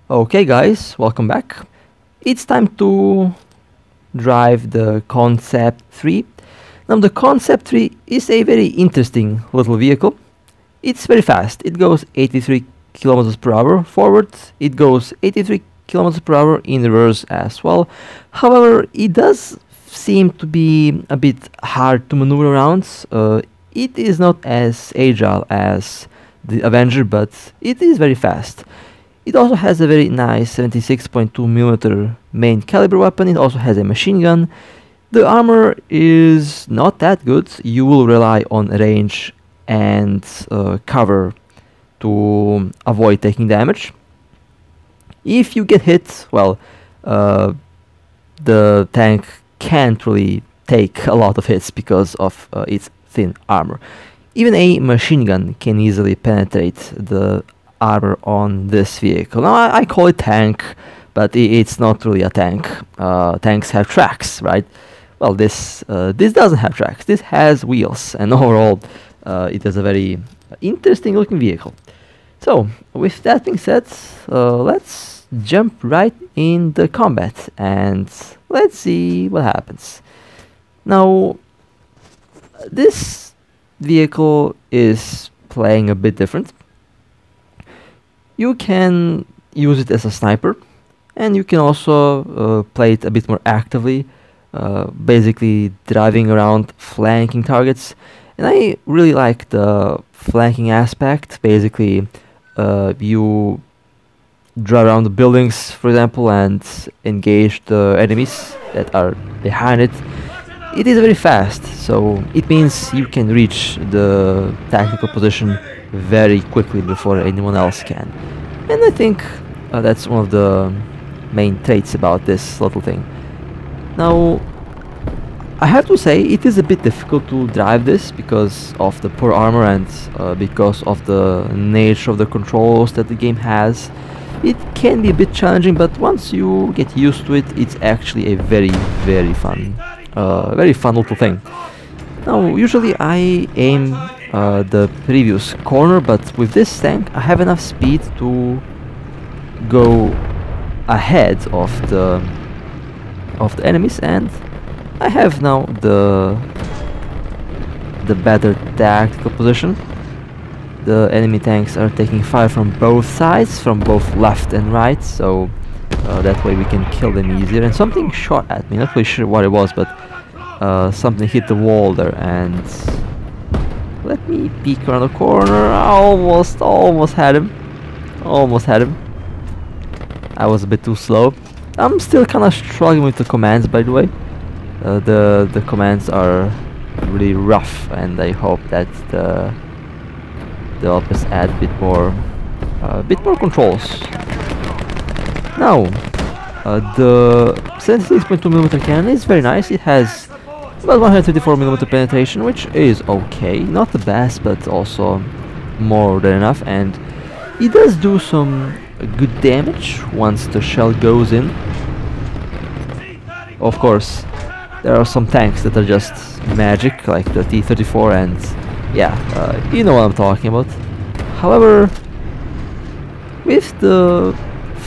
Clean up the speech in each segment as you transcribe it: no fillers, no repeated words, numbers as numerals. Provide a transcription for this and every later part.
Okay guys, welcome back. It's time to drive the Concept 3. Now the Concept 3 is a very interesting little vehicle. It's very fast. It goes 83 kilometers per hour forward. It goes 83 kilometers per hour in reverse as well. However, it does seem to be a bit hard to maneuver around. It is not as agile as the Avenger, but it is very fast. It also has a very nice 76.2mm main caliber weapon. It also has a machine gun. The armor is not that good. You will rely on range and cover to avoid taking damage. If you get hit, well, the tank can't really take a lot of hits because of its thin armor. Even a machine gun can easily penetrate the armor on this vehicle. Now I call it tank, but it's not really a tank. Tanks have tracks, right? Well, this doesn't have tracks. This has wheels, and overall, it is a very interesting looking vehicle. So, with that being said, let's jump right in the combat and let's see what happens. Now, this vehicle is playing a bit different. You can use it as a sniper, and you can also play it a bit more actively, basically driving around, flanking targets. And I really like the flanking aspect. Basically, you drive around the buildings, for example, and engage the enemies that are behind it. It is very fast, so it means you can reach the tactical position very quickly before anyone else can. And I think that's one of the main traits about this little thing. Now, I have to say it is a bit difficult to drive this because of the poor armor and because of the nature of the controls that the game has. It can be a bit challenging, but once you get used to it, it's actually a very fun little thing. Now, usually I aim the previous corner, but with this tank I have enough speed to go ahead of the enemies, and I have now the better tactical position. The enemy tanks are taking fire from both sides, from both left and right, so that way we can kill them easier. And something shot at me, not really sure what it was, but something hit the wall there, and let me peek around the corner. I almost had him. I was a bit too slow. I'm still kind of struggling with the commands, by the way. The commands are really rough, and I hope that they'll just add a bit more controls. Now, the 76.2mm cannon is very nice. It has about 134mm penetration, which is okay. Not the best, but also more than enough. And it does do some good damage once the shell goes in. Of course, there are some tanks that are just magic, like the T-34, and yeah, you know what I'm talking about. However, with the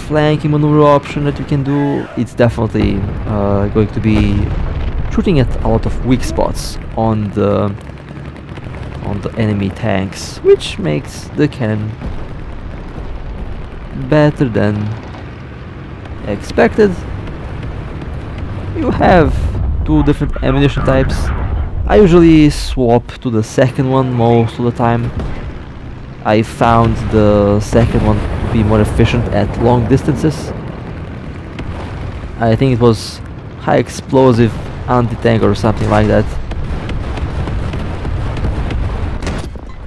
flanking maneuver option that you can do, it's definitely going to be shooting at a lot of weak spots on the enemy tanks, which makes the cannon better than expected. You have two different ammunition types. I usually swap to the second one most of the time. I found the second one to be more efficient at long distances. I think it was high explosive anti-tank or something like that.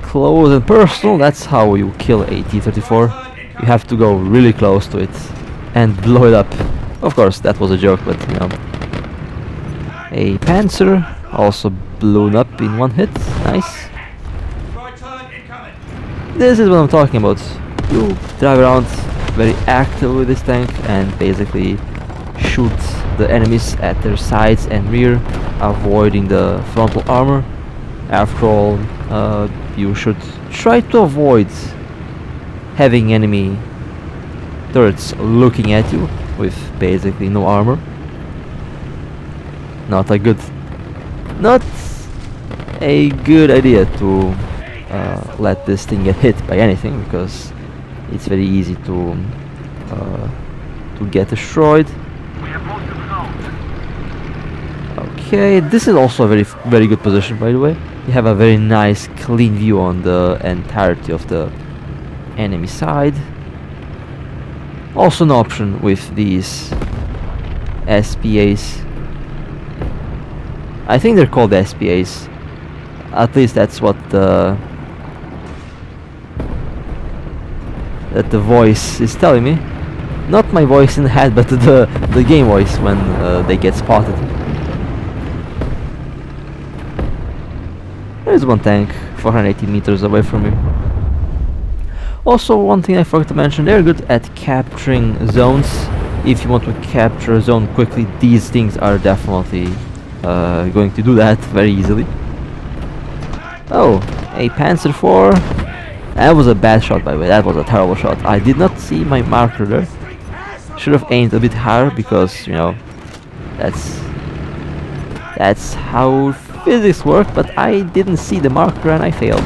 Close and personal, that's how you kill a T-34. You have to go really close to it and blow it up. Of course, that was a joke, but you know. A Panzer, also blown up in one hit. Nice. This is what I'm talking about. You drive around very active with this tank and basically shoot the enemies at their sides and rear, avoiding the frontal armor. After all, you should try to avoid having enemy turrets looking at you with basically no armor. Not a good idea to let this thing get hit by anything, because it's very easy to get destroyed. Okay, this is also a very good position, by the way. You have a very nice clean view on the entirety of the enemy side. Also an option with these SPAs. I think they're called SPAs. At least that's what the voice is telling me. Not my voice in the head, but the game voice when they get spotted. There's one tank 480 meters away from me. Also, one thing I forgot to mention, they're good at capturing zones. If you want to capture a zone quickly, these things are definitely going to do that very easily. Oh, a Panzer IV. That was a bad shot, by the way. That was a terrible shot. I did not see my marker there. Should have aimed a bit higher, because, you know, that's how physics work, but I didn't see the marker and I failed.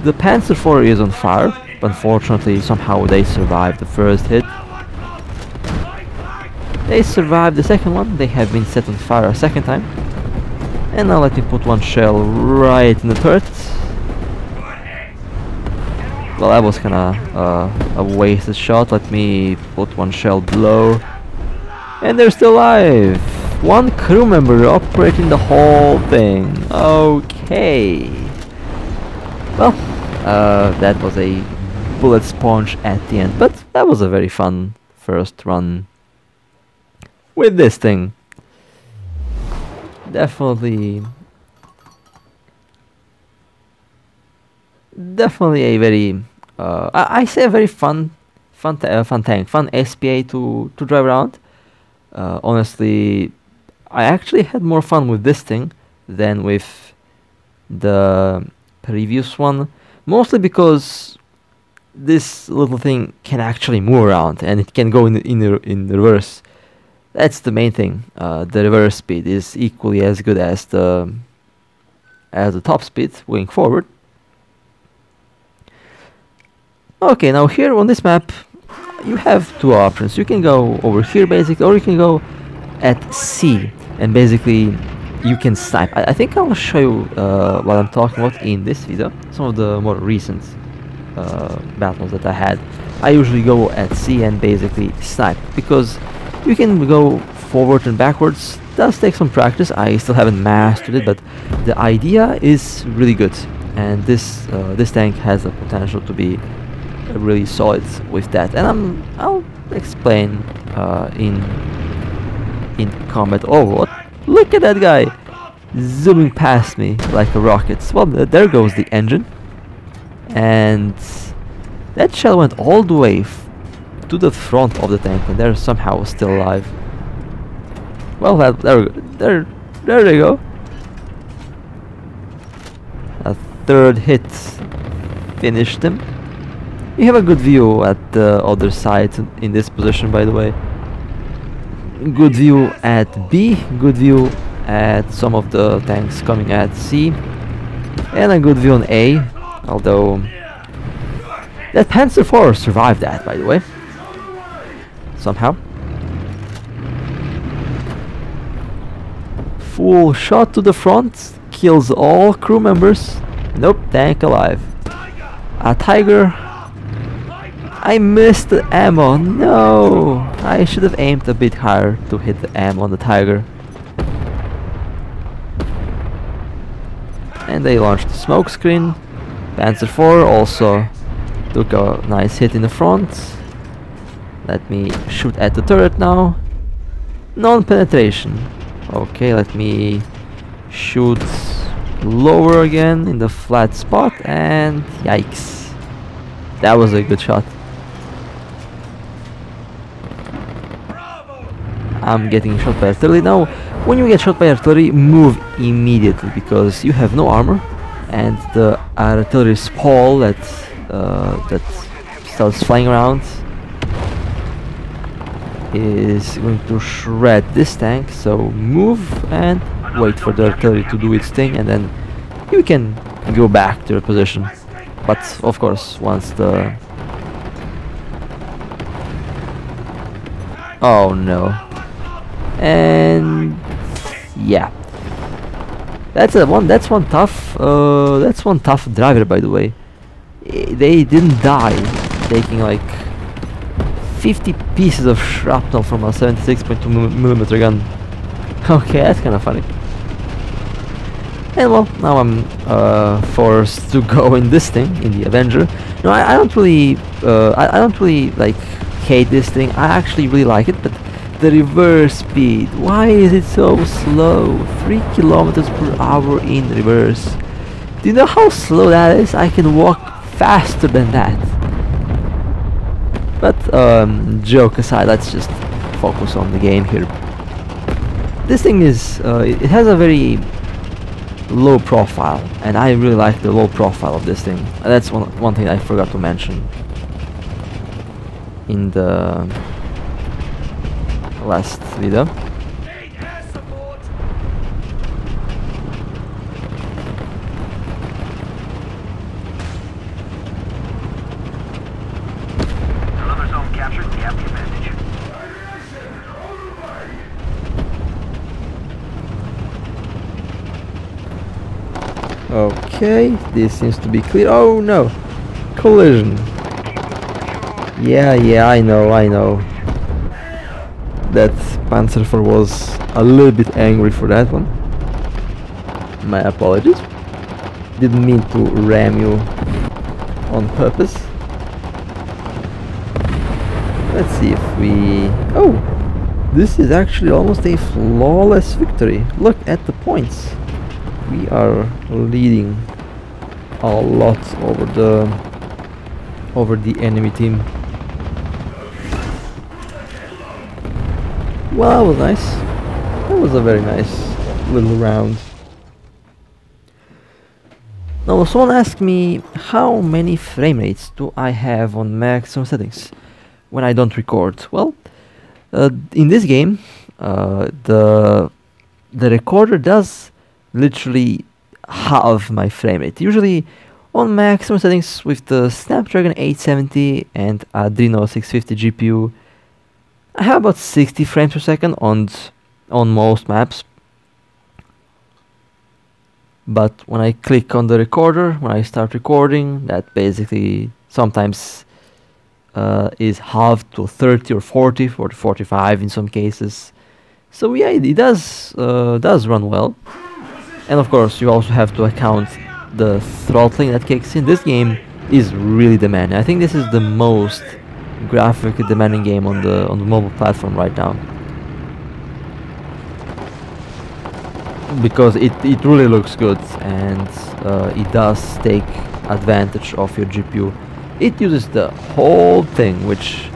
The Panzer IV is on fire. Unfortunately, somehow they survived the first hit. They survived the second one. They have been set on fire a second time. And now let me put one shell right in the turret. Well, that was kinda a wasted shot. Let me put one shell below. And they're still alive! One crew member operating the whole thing. Okay. Well, that was a bullet sponge at the end, but that was a very fun first run with this thing. Definitely a very I say a very fun tank, fun SPA to drive around. Honestly, I actually had more fun with this thing than with the previous one, mostly because this little thing can actually move around and it can go in reverse. That's the main thing. The reverse speed is equally as good as the top speed going forward. Okay, now here on this map you have two options. You can go over here basically, or you can go at C and basically you can snipe. I think I'll show you what I'm talking about in this video. Some of the more recent battles that I had. I usually go at C and basically snipe, because you can go forward and backwards. It does take some practice. I still haven't mastered it, but the idea is really good, and this tank has the potential to be really solid with that. And I'll explain in combat. Oh, what? Look at that guy zooming past me like a rocket. Well, there goes the engine, and that shell went all the way to the front of the tank, and they're somehow still alive. Well, there they go. A third hit finished them. You have a good view at the other side in this position, by the way. Good view at B, good view at some of the tanks coming at C, and a good view on A, although that Panzer IV survived that, by the way, somehow. Full shot to the front, kills all crew members. Nope, tank alive. A Tiger. I missed the ammo. No, I should have aimed a bit higher to hit the ammo on the Tiger. And they launched the smoke screen. Panzer IV also took a nice hit in the front. Let me shoot at the turret now. Non-penetration. Okay, let me shoot lower again in the flat spot, and yikes. That was a good shot. I'm getting shot by artillery. Now, when you get shot by artillery, move immediately, because you have no armor, and the artillery spall that starts flying around, is going to shred this tank. So move and wait for the artillery to do its thing, and then you can go back to your position. But of course, once the... Oh no. And yeah, that's one tough driver, by the way. They didn't die, taking like 50 pieces of shrapnel from a 76.2mm gun. Okay, that's kind of funny. And well, now I'm forced to go in this thing, in the Avenger. No, I don't really like hate this thing. I actually really like it, but the reverse speed, why is it so slow? 3 kilometers per hour in reverse. Do you know how slow that is? I can walk faster than that. But joke aside, let's just focus on the game here. This thing is, it has a very low profile, and I really like the low profile of this thing. And that's one thing I forgot to mention in the last video. Another zone captured. We have the advantage. Okay, this seems to be clear. Oh no! Collision. Yeah, I know. That Panzerfahr was a little bit angry for that one. My apologies. Didn't mean to ram you on purpose. Let's see if we... Oh! This is actually almost a flawless victory. Look at the points. We are leading a lot over the enemy team. Well, that was nice. That was a very nice little round. Now, someone asked me how many frame rates do I have on maximum settings when I don't record. Well, in this game, the recorder does literally halve my frame rate. Usually, on maximum settings with the Snapdragon 870 and Adreno 650 GPU, I have about 60 frames per second on most maps. But when I click on the recorder, when I start recording, that basically sometimes is halved to 30 or 40 or 45 in some cases. So yeah, it does run well. And of course, you also have to account the throttling that kicks in. This game is really demanding. I think this is the most graphically demanding game on the mobile platform right now, because it really looks good, and it does take advantage of your GPU. It uses the whole thing, which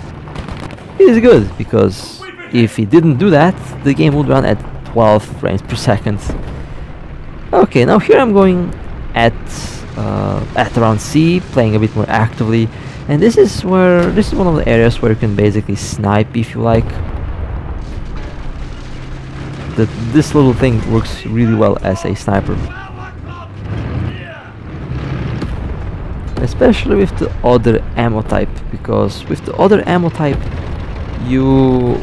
is good, because if it didn't do that, the game would run at 12 frames per second. Okay, now here I'm going at around C, playing a bit more actively. And this is one of the areas where you can basically snipe if you like. This little thing works really well as a sniper. Especially with the other ammo type, because with the other ammo type you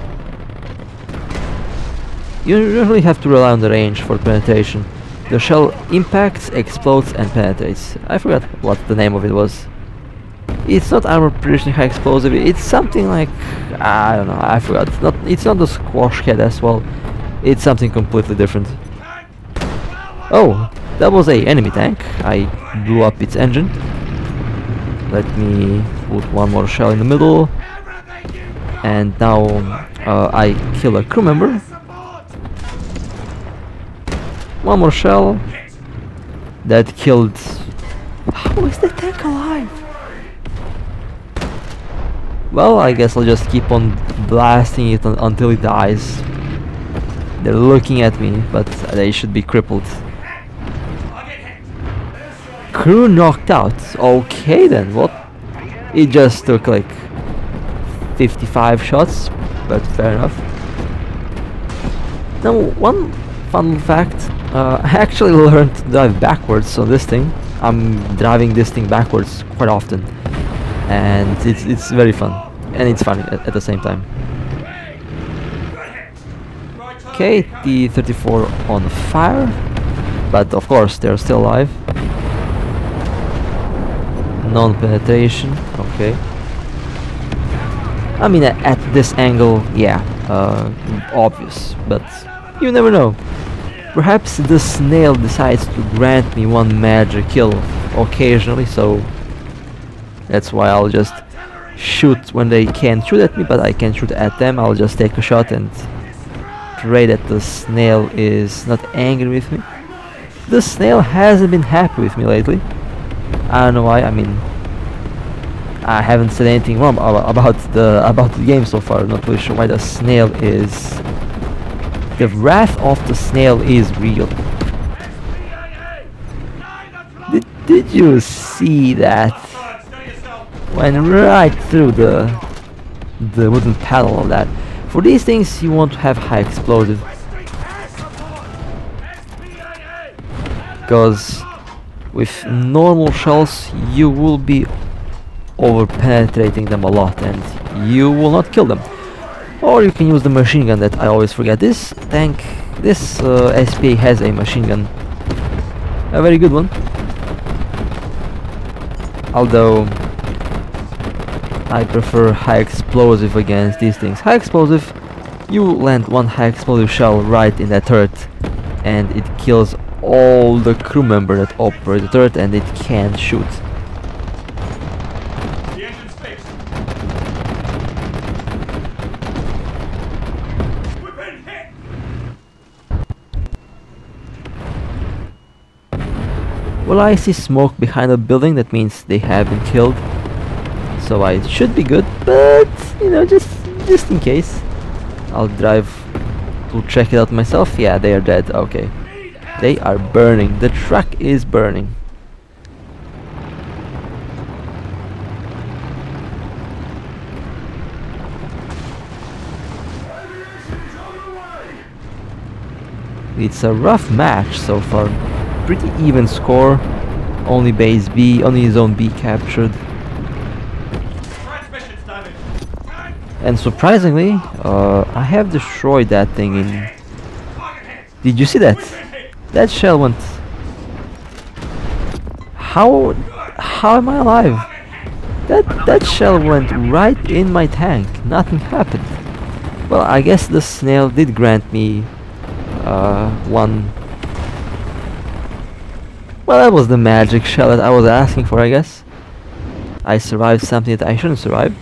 usually have to rely on the range for penetration. The shell impacts, explodes and penetrates. I forgot what the name of it was. It's not armor piercing high explosive, it's something like, I don't know, I forgot. It's not the squash head as well, it's something completely different. Oh, that was a enemy tank. I blew up its engine. Let me put one more shell in the middle. And now I kill a crew member. One more shell. That killed... How is the tank alive? Well, I guess I'll just keep on blasting it until it dies. They're looking at me, but they should be crippled. Crew knocked out. Okay then, what It just took like 55 shots, but fair enough. Now, one fun fact, I actually learned to drive backwards on this thing. I'm driving this thing backwards quite often, and it's very fun, and it's funny at the same time. Okay, T-34 on fire, but of course they're still alive. Non-penetration, okay. I mean, at this angle, yeah, obvious, but you never know. Perhaps the snail decides to grant me one magic kill occasionally, so that's why I'll just shoot when they can't shoot at me, but I can shoot at them. I'll just take a shot and pray that the snail is not angry with me. The snail hasn't been happy with me lately. I don't know why. I mean, I haven't said anything wrong about the game so far. Not really sure why the snail is. The wrath of the snail is real. Did you see that? Went right through the wooden panel of that. For these things, you want to have high explosive, because with normal shells you will be over penetrating them a lot and you will not kill them. Or you can use the machine gun that I always forget. This tank, this SPA has a machine gun, a very good one, although I prefer high explosive against these things. High explosive, you land one high explosive shell right in that turret and it kills all the crew member that operate the turret and it can't shoot. The engine's fixed. We've been hit. Well, I see smoke behind a building, that means they have been killed. So I should be good, but you know, just in case, I'll drive to check it out myself. Yeah, they are dead. Okay, they are burning. The truck is burning. It's a rough match so far. Pretty even score. Only base B, only zone B captured. And surprisingly, I have destroyed that thing in... Did you see that? That shell went... How am I alive? That shell went right in my tank. Nothing happened. Well, I guess the snail did grant me one... Well, that was the magic shell that I was asking for, I guess. I survived something that I shouldn't survive.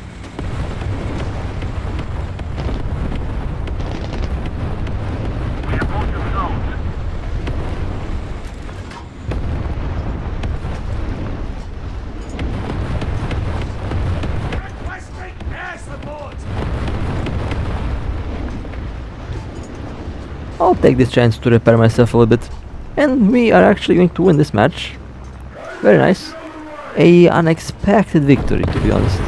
I'll take this chance to repair myself a little bit. And we are actually going to win this match. Very nice. A unexpected victory, to be honest.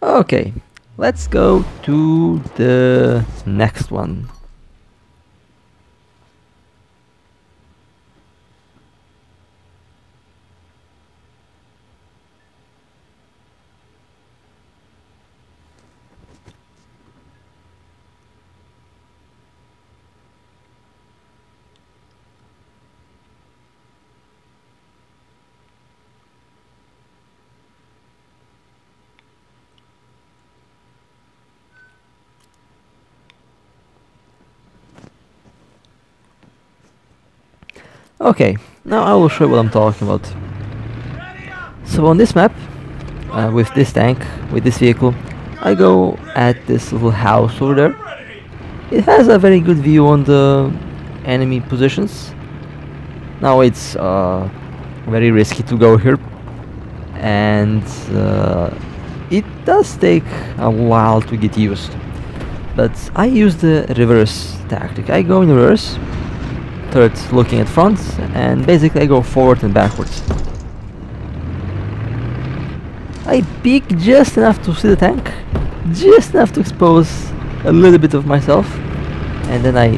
Okay, let's go to the next one. Okay, now I will show you what I'm talking about. So on this map, with this tank, with this vehicle, I go at this little house over there. It has a very good view on the enemy positions. Now it's very risky to go here, and it does take a while to get used. But I use the reverse tactic. I go in reverse, turret looking at front, and basically I go forward and backwards. I peek just enough to see the tank, just enough to expose a little bit of myself, and then I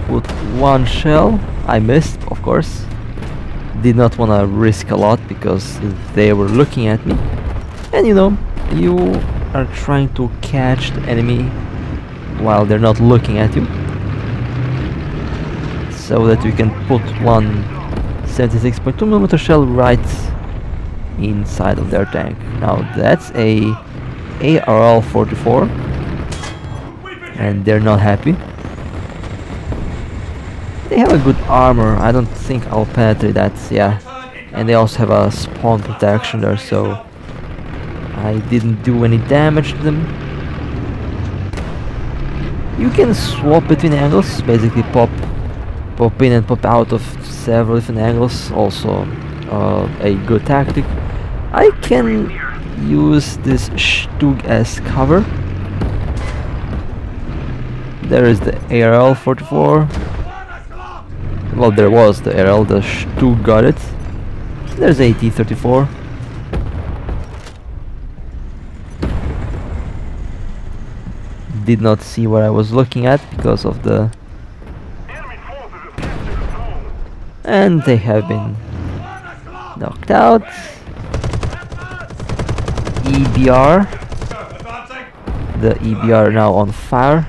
put one shell. I missed, of course. Did not want to risk a lot because they were looking at me. And you know, you are trying to catch the enemy while they're not looking at you, so that you can put one 76.2mm shell right inside of their tank. Now that's a ARL-44 and they're not happy. They have a good armor. I don't think I'll penetrate that, yeah. And they also have a spawn protection there, so I didn't do any damage to them. You can swap between angles, basically pop in and pop out of several different angles, also a good tactic. I can use this Stug as cover. There is the ARL-44. Well, there was the ARL, the Stug got it. There's a T-34. Did not see what I was looking at because of the... And they have been knocked out. EBR. The EBR now on fire.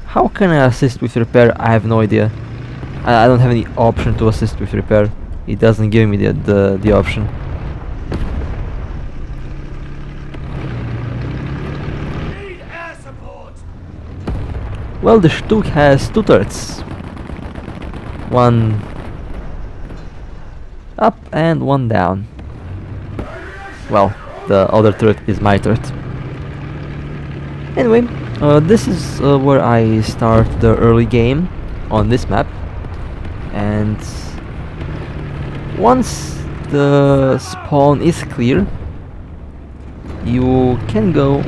How can I assist with repair? I have no idea. I don't have any option to assist with repair. It doesn't give me the option. Well, the Stug has two turrets. One up and one down. Well, the other turret is my turret. Anyway, this is where I start the early game on this map. And once the spawn is clear, you can go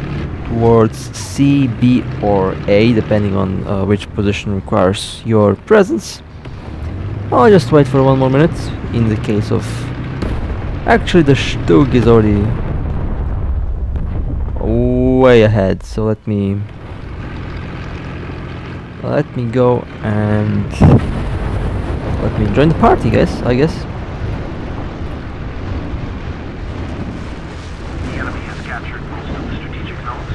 towards C, B or A, depending on which position requires your presence. I'll just wait for one more minute. In the case of... Actually, the Stug is already way ahead, so let me go and let me join the party, guys, I guess. The enemy has captured most of the strategic zones.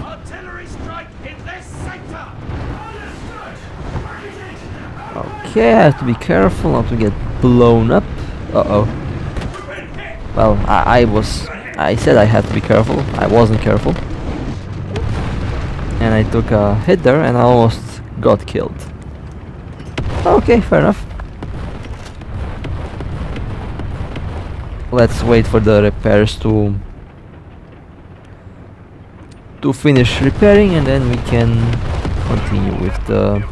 Artillery strike in this sector! Okay, I have to be careful not to get blown up. Uh-oh. Well, I said I had to be careful. I wasn't careful. And I took a hit there and I almost got killed. Okay, fair enough. Let's wait for the repairs to finish repairing, and then we can continue with the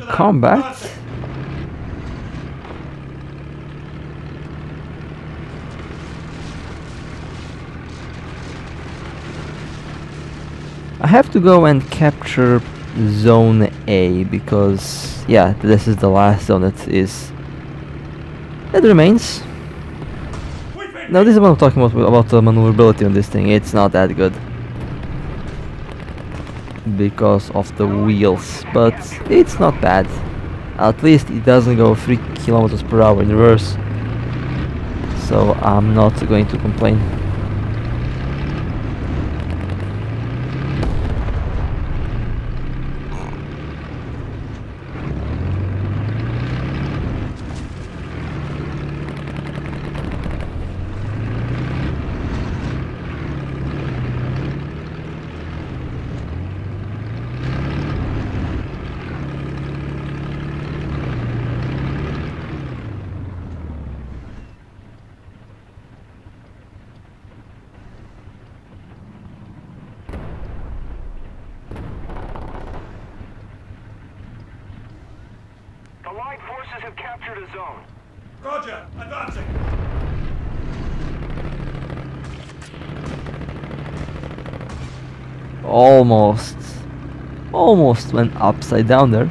combat. I have to go and capture Zone A because, yeah, this is the last zone that remains. Now this is what I'm talking about the maneuverability on this thing. It's not that good because of the wheels, but it's not bad. At least it doesn't go 3 kilometers per hour in reverse, so I'm not going to complain. forces have captured a zone. Roger, advancing. Almost went upside down there.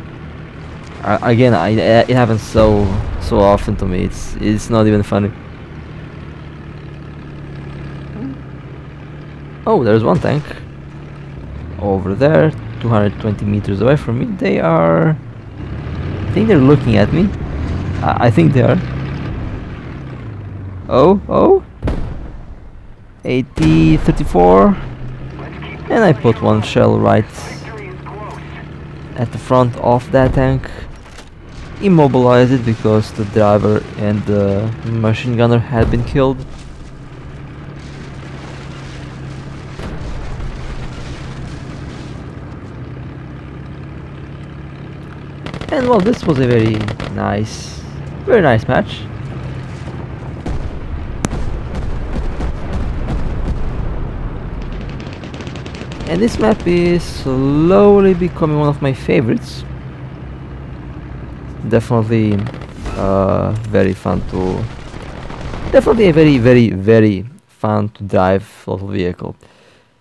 Again, it happens so often to me. It's not even funny. Oh, there's one tank over there, 220 meters away from me. They are. I think they're looking at me. I think they are. Oh. 80, 34. And I put one shell right at the front of that tank. Immobilize it because the driver and the machine gunner had been killed. And well, this was a very nice match. And this map is slowly becoming one of my favorites. Definitely very fun to... Definitely a very fun to drive little vehicle.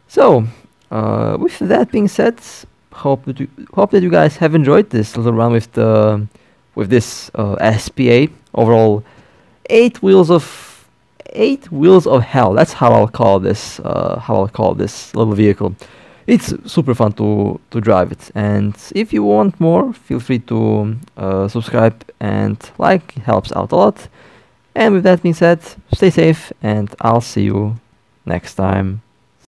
So, with that being said, hope that you guys have enjoyed this little run with this SPA. Overall, 8 wheels of hell. That's how I'll call this. Little vehicle. It's super fun to drive it. And if you want more, feel free to subscribe and like. It helps out a lot. And with that being said, stay safe, and I'll see you next time.